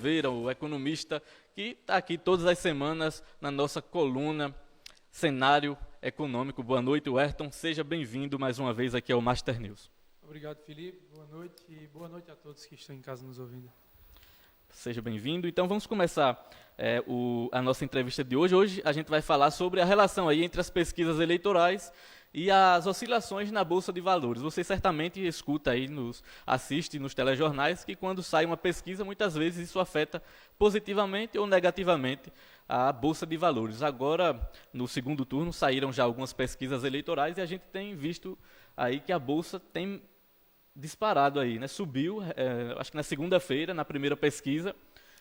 Oliveira, o economista que está aqui todas as semanas na nossa coluna Cenário Econômico. Boa noite, Ayrton. Seja bem-vindo mais uma vez aqui ao Master News. Obrigado, Felipe. Boa noite e boa noite a todos que estão em casa nos ouvindo. Seja bem-vindo. Então vamos começar a nossa entrevista de hoje. Hoje a gente vai falar sobre a relação aí entre as pesquisas eleitorais e as oscilações na Bolsa de Valores. Você certamente escuta aí, assiste nos telejornais, que quando sai uma pesquisa, muitas vezes isso afeta positivamente ou negativamente a Bolsa de Valores. Agora, no segundo turno, saíram já algumas pesquisas eleitorais e a gente tem visto aí que a Bolsa tem disparado aí, né? Subiu, acho que na segunda-feira, na primeira pesquisa,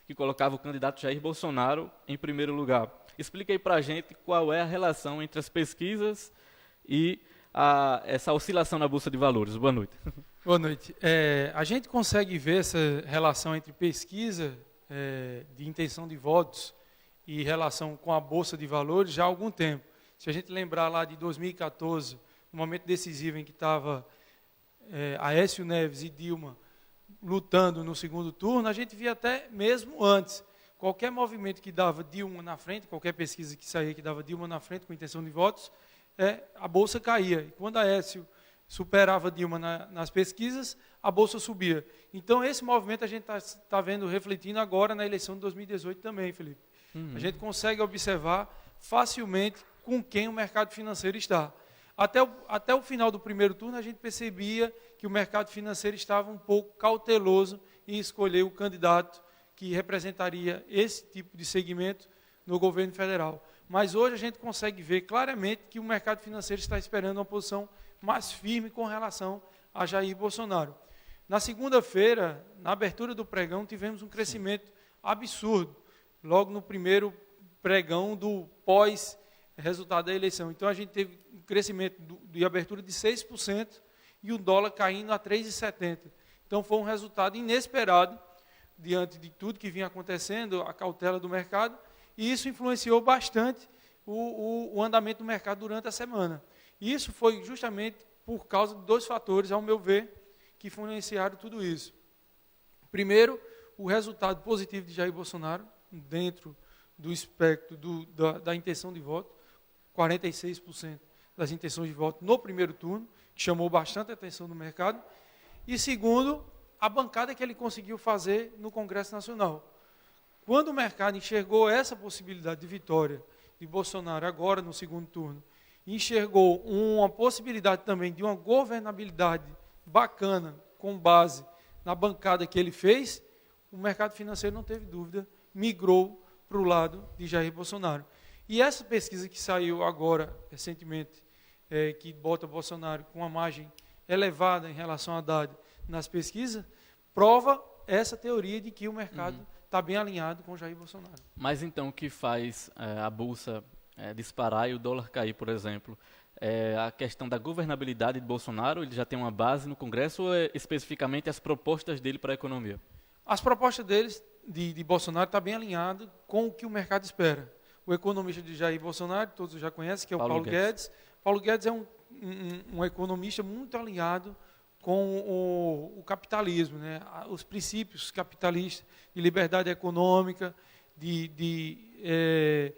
que colocava o candidato Jair Bolsonaro em primeiro lugar. Explica aí para a gente qual é a relação entre as pesquisas e essa oscilação na Bolsa de Valores. Boa noite. Boa noite. A gente consegue ver essa relação entre pesquisa de intenção de votos e relação com a Bolsa de Valores já há algum tempo. Se a gente lembrar lá de 2014, no momento decisivo em que estava Aécio Neves e Dilma lutando no segundo turno, a gente via até mesmo antes. Qualquer movimento que dava Dilma na frente, qualquer pesquisa que saía que dava Dilma na frente com intenção de votos, a Bolsa caía. E quando Aécio superava Dilma nas pesquisas, a Bolsa subia. Então, esse movimento a gente está vendo refletindo agora na eleição de 2018 também, Felipe. A gente consegue observar facilmente com quem o mercado financeiro está. Até o final do primeiro turno, a gente percebia que o mercado financeiro estava um pouco cauteloso em escolher o candidato que representaria esse tipo de segmento no governo federal. Mas hoje a gente consegue ver claramente que o mercado financeiro está esperando uma posição mais firme com relação a Jair Bolsonaro. Na segunda-feira, na abertura do pregão, tivemos um crescimento absurdo, logo no primeiro pregão do pós-resultado da eleição. Então a gente teve um crescimento de abertura de 6% e o dólar caindo a 3,70. Então foi um resultado inesperado, diante de tudo que vinha acontecendo, a cautela do mercado, e isso influenciou bastante o andamento do mercado durante a semana. E isso foi justamente por causa de dois fatores, ao meu ver, que influenciaram tudo isso. Primeiro, o resultado positivo de Jair Bolsonaro, dentro do espectro da intenção de voto, 46% das intenções de voto no primeiro turno, que chamou bastante a atenção do mercado. E segundo, a bancada que ele conseguiu fazer no Congresso Nacional. Quando o mercado enxergou essa possibilidade de vitória de Bolsonaro agora no segundo turno, enxergou uma possibilidade também de uma governabilidade bacana, com base na bancada que ele fez, o mercado financeiro não teve dúvida, migrou para o lado de Jair Bolsonaro. E essa pesquisa que saiu agora, recentemente, que bota Bolsonaro com uma margem elevada em relação a Haddad nas pesquisas, prova essa teoria de que o mercado está bem alinhado com Jair Bolsonaro. Mas então o que faz a Bolsa disparar e o dólar cair, por exemplo? A questão da governabilidade de Bolsonaro, ele já tem uma base no Congresso ou é especificamente as propostas dele para a economia? As propostas deles, de Bolsonaro, estão bem alinhadas com o que o mercado espera. O economista de Jair Bolsonaro, todos já conhecem, que é o Paulo Guedes. Paulo Guedes é um economista muito alinhado com o capitalismo, né? Os princípios capitalistas de liberdade econômica, de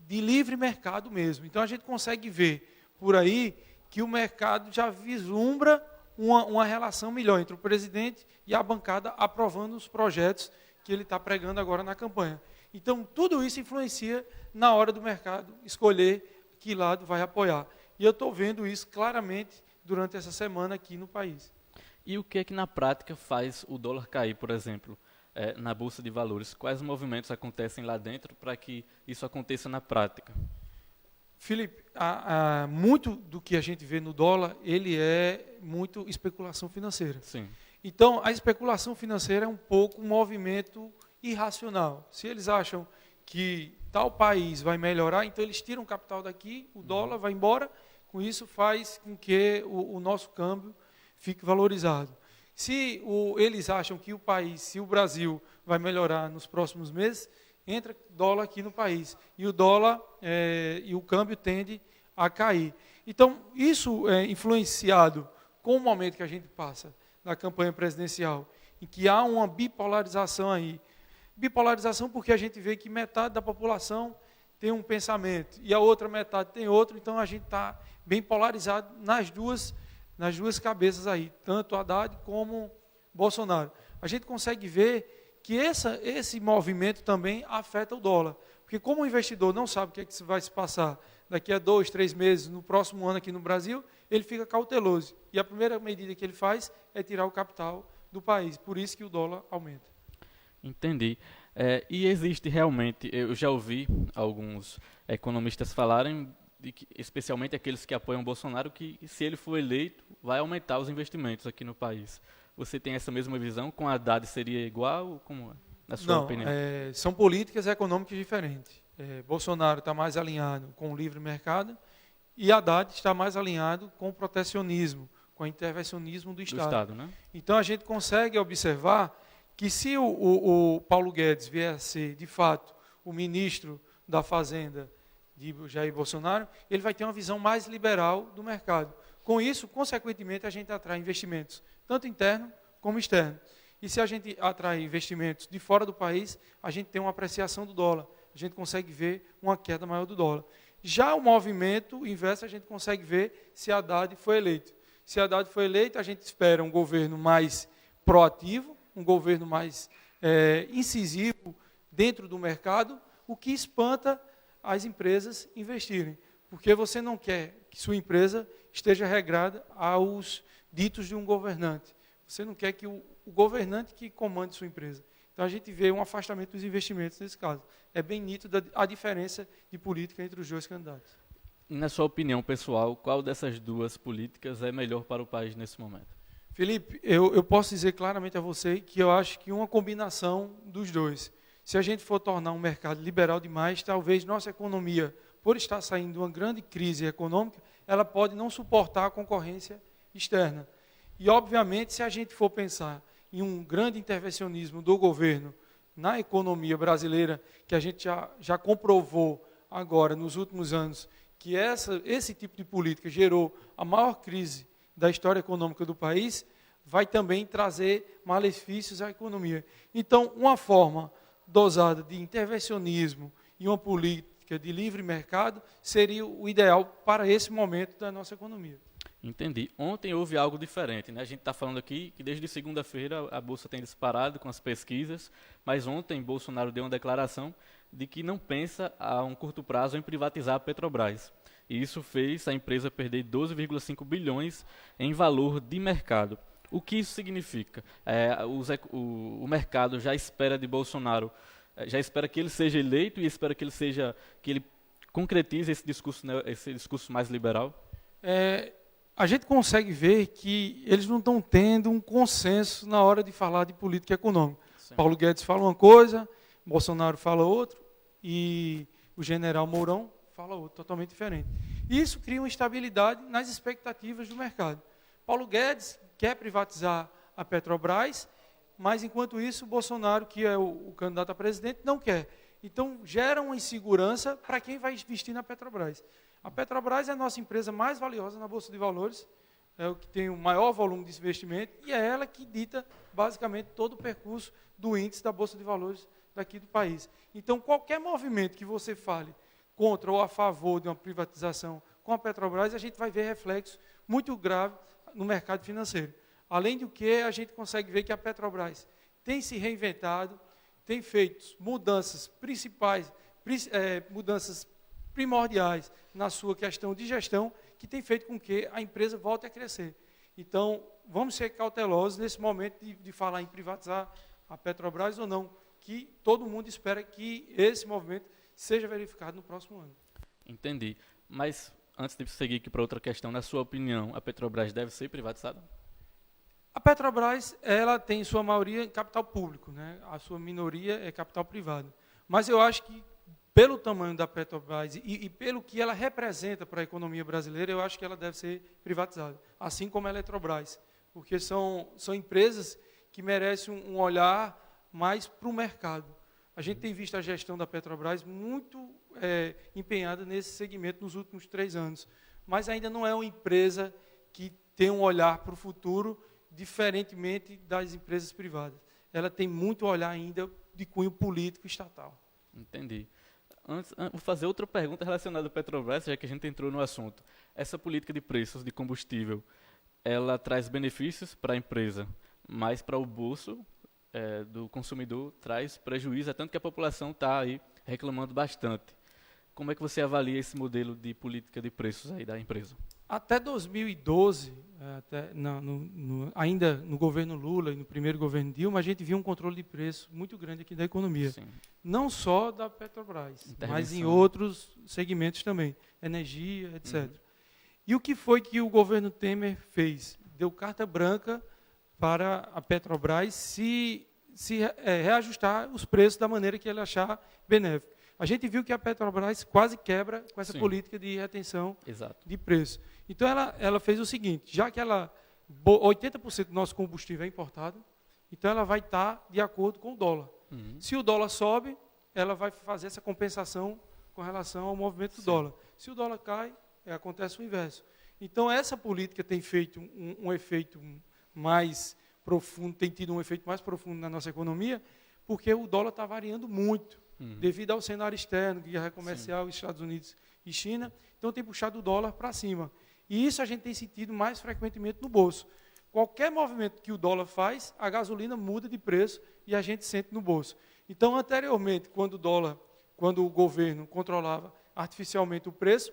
livre mercado mesmo. Então a gente consegue ver por aí que o mercado já vislumbra uma relação melhor entre o presidente e a bancada aprovando os projetos que ele está pregando agora na campanha. Então tudo isso influencia na hora do mercado escolher que lado vai apoiar. E eu estou vendo isso claramente durante essa semana aqui no país. E o que é que na prática faz o dólar cair, por exemplo, na Bolsa de Valores? Quais movimentos acontecem lá dentro para que isso aconteça na prática? Felipe, muito do que a gente vê no dólar, ele é muito especulação financeira. Sim. Então, a especulação financeira é um pouco um movimento irracional. Se eles acham que tal país vai melhorar, então eles tiram o capital daqui, o dólar vai embora, com isso faz com que o nosso câmbio fique valorizado. Se eles acham que o país, se o Brasil vai melhorar nos próximos meses, entra dólar aqui no país. E o dólar e o câmbio tende a cair. Então, isso é influenciado com o momento que a gente passa na campanha presidencial, em que há uma bipolarização aí Bipolarização porque a gente vê que metade da população tem um pensamento e a outra metade tem outro, então a gente está bem polarizado nas duas cabeças aí, tanto Haddad como Bolsonaro. A gente consegue ver que esse movimento também afeta o dólar, porque como o investidor não sabe o que é que vai se passar daqui a 2, 3 meses, no próximo ano aqui no Brasil, ele fica cauteloso. E a primeira medida que ele faz é tirar o capital do país, por isso que o dólar aumenta. Entendi. E existe realmente, eu já ouvi alguns economistas falarem, especialmente aqueles que apoiam Bolsonaro, que se ele for eleito, vai aumentar os investimentos aqui no país. Você tem essa mesma visão? Com a Haddad seria igual? Como é, na sua opinião? São políticas econômicas diferentes. Bolsonaro está mais alinhado com o livre mercado e Haddad está mais alinhado com o protecionismo, com o intervencionismo do Estado. Né? Então a gente consegue observar que se o Paulo Guedes vier a ser, de fato, o ministro da Fazenda de Jair Bolsonaro, ele vai ter uma visão mais liberal do mercado. Com isso, consequentemente, a gente atrai investimentos, tanto interno como externo. E se a gente atrai investimentos de fora do país, a gente tem uma apreciação do dólar. A gente consegue ver uma queda maior do dólar. Já o movimento inverso, a gente consegue ver se Haddad foi eleito. Se Haddad foi eleito, a gente espera um governo mais proativo, um governo mais incisivo dentro do mercado, o que espanta as empresas investirem. Porque você não quer que sua empresa esteja regrada aos ditos de um governante. Você não quer que o governante que comande sua empresa. Então a gente vê um afastamento dos investimentos nesse caso. É bem nítida a diferença de política entre os dois candidatos. E na sua opinião pessoal, qual dessas duas políticas é melhor para o país nesse momento? Felipe, eu posso dizer claramente a você que eu acho que uma combinação dos dois. Se a gente for tornar um mercado liberal demais, talvez nossa economia, por estar saindo de uma grande crise econômica, ela pode não suportar a concorrência externa. E, obviamente, se a gente for pensar em um grande intervencionismo do governo na economia brasileira, que a gente já comprovou agora, nos últimos anos, que esse tipo de política gerou a maior crise da história econômica do país, vai também trazer malefícios à economia. Então, uma forma dosada de intervencionismo e uma política de livre mercado seria o ideal para esse momento da nossa economia. Entendi. Ontem houve algo diferente, né? A gente está falando aqui que desde segunda-feira a Bolsa tem disparado com as pesquisas, mas ontem Bolsonaro deu uma declaração de que não pensa a um curto prazo em privatizar a Petrobras. E isso fez a empresa perder 12,5 bilhões em valor de mercado. O que isso significa? O mercado já espera de Bolsonaro, já espera que ele seja eleito e espera que ele concretize esse discurso mais liberal? A gente consegue ver que eles não estão tendo um consenso na hora de falar de política econômica. Sim. Paulo Guedes fala uma coisa, Bolsonaro fala outra, e o general Mourão fala outra, totalmente diferente. Isso cria uma instabilidade nas expectativas do mercado. Paulo Guedes quer privatizar a Petrobras, mas enquanto isso, Bolsonaro, que é o candidato a presidente, não quer. Então, gera uma insegurança para quem vai investir na Petrobras. A Petrobras é a nossa empresa mais valiosa na Bolsa de Valores, é o que tem o maior volume de investimento, e é ela que dita, basicamente, todo o percurso do índice da Bolsa de Valores daqui do país. Então, qualquer movimento que você fale contra ou a favor de uma privatização com a Petrobras, a gente vai ver reflexos muito graves no mercado financeiro. Além do que, a gente consegue ver que a Petrobras tem se reinventado, tem feito mudanças principais, mudanças primordiais na sua questão de gestão, que tem feito com que a empresa volte a crescer. Então, vamos ser cautelosos nesse momento de falar em privatizar a Petrobras ou não, que todo mundo espera que esse movimento seja verificado no próximo ano. Entendi. Mas, antes de seguir aqui para outra questão, na sua opinião, a Petrobras deve ser privatizada? A Petrobras, ela tem em sua maioria capital público, né? A sua minoria é capital privado. Mas eu acho que, pelo tamanho da Petrobras e pelo que ela representa para a economia brasileira, eu acho que ela deve ser privatizada, assim como a Eletrobras, porque são empresas que merecem um olhar mais para o mercado. A gente tem visto a gestão da Petrobras muito empenhada nesse segmento nos últimos 3 anos, mas ainda não é uma empresa que tem um olhar para o futuro, diferentemente das empresas privadas. Ela tem muito olhar ainda de cunho político estatal. Entendi. Antes, vou fazer outra pergunta relacionada ao Petrobras, já que a gente entrou no assunto. Essa política de preços de combustível, ela traz benefícios para a empresa, mas para o bolso do consumidor traz prejuízo, é tanto que a população está aí reclamando bastante. Como é que você avalia esse modelo de política de preços aí da empresa? Até 2012, ainda no governo Lula e no primeiro governo Dilma, a gente viu um controle de preço muito grande aqui da economia. Sim. Não só da Petrobras, mas em outros segmentos também, energia, etc. Uhum. E o que foi que o governo Temer fez? Deu carta branca para a Petrobras reajustar os preços da maneira que ele achar benéfico. A gente viu que a Petrobras quase quebra com essa política de retenção de preço. Então, ela fez o seguinte, já que 80% do nosso combustível é importado, então ela vai estar de acordo com o dólar. Uhum. Se o dólar sobe, ela vai fazer essa compensação com relação ao movimento do dólar. Se o dólar cai, acontece o inverso. Então, essa política tem feito um efeito mais profundo, tem tido um efeito mais profundo na nossa economia, porque o dólar está variando muito. Devido ao cenário externo, guerra comercial, Estados Unidos e China, então tem puxado o dólar para cima. E isso a gente tem sentido mais frequentemente no bolso. Qualquer movimento que o dólar faz, a gasolina muda de preço e a gente sente no bolso. Então, anteriormente, quando o governo controlava artificialmente o preço,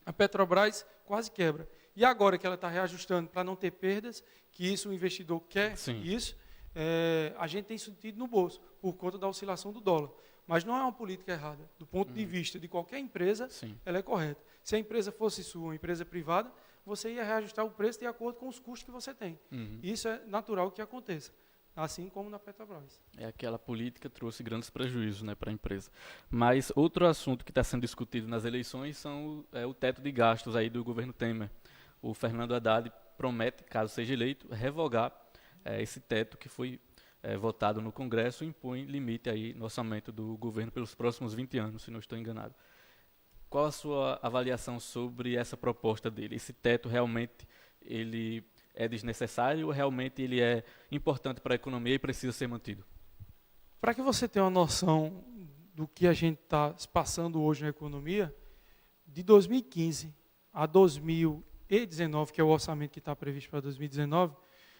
a Petrobras quase quebra. E agora que ela está reajustando para não ter perdas, que isso o investidor quer, a gente tem sentido no bolso, por conta da oscilação do dólar. Mas não é uma política errada. Do ponto de vista de qualquer empresa, ela é correta. Se a empresa fosse sua, uma empresa privada, você ia reajustar o preço de acordo com os custos que você tem. Isso é natural que aconteça, assim como na Petrobras. Aquela política trouxe grandes prejuízos, né, para a empresa. Mas outro assunto que está sendo discutido nas eleições é o teto de gastos aí do governo Temer. O Fernando Haddad promete, caso seja eleito, revogar esse teto que foi votado no Congresso, impõe limite aí no orçamento do governo pelos próximos 20 anos, se não estou enganado. Qual a sua avaliação sobre essa proposta dele? Esse teto realmente ele é desnecessário ou realmente ele é importante para a economia e precisa ser mantido? Para que você tenha uma noção do que a gente está passando hoje na economia, de 2015 a 2019, que é o orçamento que está previsto para 2019,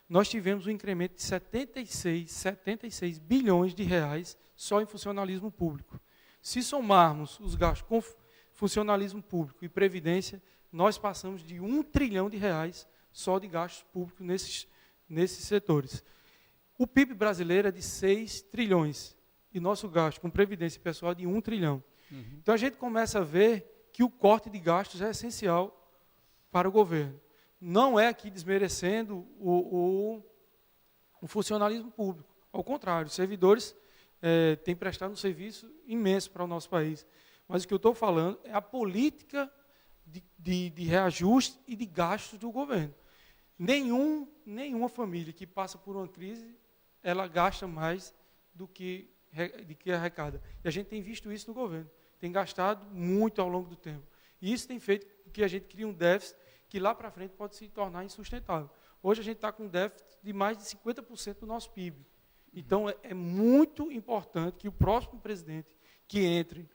nós tivemos um incremento de 76 bilhões de reais só em funcionalismo público. Se somarmos os gastos com funcionalismo público e previdência, nós passamos de 1 trilhão de reais só de gastos públicos nesses setores. O PIB brasileiro é de 6 trilhões e nosso gasto com previdência pessoal é de 1 trilhão. Então a gente começa a ver que o corte de gastos é essencial para o governo. Não é aqui desmerecendo o funcionalismo público. Ao contrário, os servidores têm prestado um serviço imenso para o nosso país. Mas o que eu estou falando é a política de reajuste e de gastos do governo. Nenhuma família que passa por uma crise, ela gasta mais do que arrecada. E a gente tem visto isso no governo. Tem gastado muito ao longo do tempo. E isso tem feito com que a gente crie um déficit que lá para frente pode se tornar insustentável. Hoje a gente está com um déficit de mais de 50% do nosso PIB. Então é muito importante que o próximo presidente que entre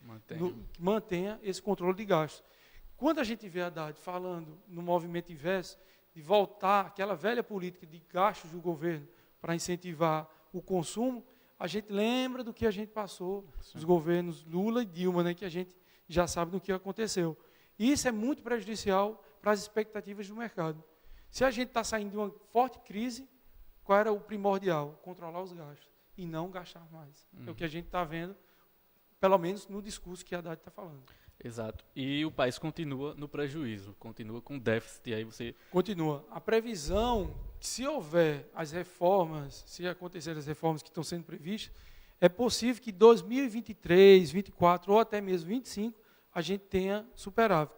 mantenha esse controle de gastos. Quando a gente vê a Haddad falando no movimento inverso, de voltar àquela velha política de gastos do governo para incentivar o consumo, a gente lembra do que a gente passou, os governos Lula e Dilma, né, que a gente já sabe do que aconteceu. E isso é muito prejudicial para as expectativas do mercado. Se a gente está saindo de uma forte crise, qual era o primordial? Controlar os gastos e não gastar mais. É o que a gente está vendo, pelo menos no discurso que a Haddad está falando. Exato. E o país continua no prejuízo, continua com déficit. E aí você... Continua. A previsão, se houver as reformas, se acontecerem as reformas que estão sendo previstas, é possível que 2023, 2024 ou até mesmo 2025 a gente tenha superávit.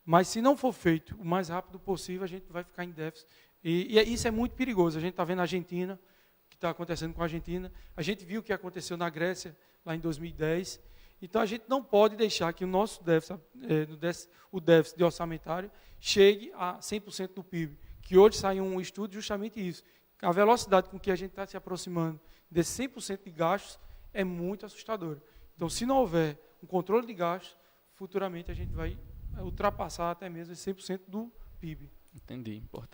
Mas se não for feito o mais rápido possível, a gente vai ficar em déficit. E isso é muito perigoso. A gente está vendo a Argentina, o que está acontecendo com a Argentina. A gente viu o que aconteceu na Grécia, lá em 2010. Então, a gente não pode deixar que o nosso déficit, o déficit orçamentário, chegue a 100% do PIB. Que hoje saiu um estudo justamente isso. A velocidade com que a gente está se aproximando desse 100% de gastos é muito assustadora. Então, se não houver um controle de gastos, futuramente a gente vai ultrapassar até mesmo esse 100% do PIB. Entendi, importante.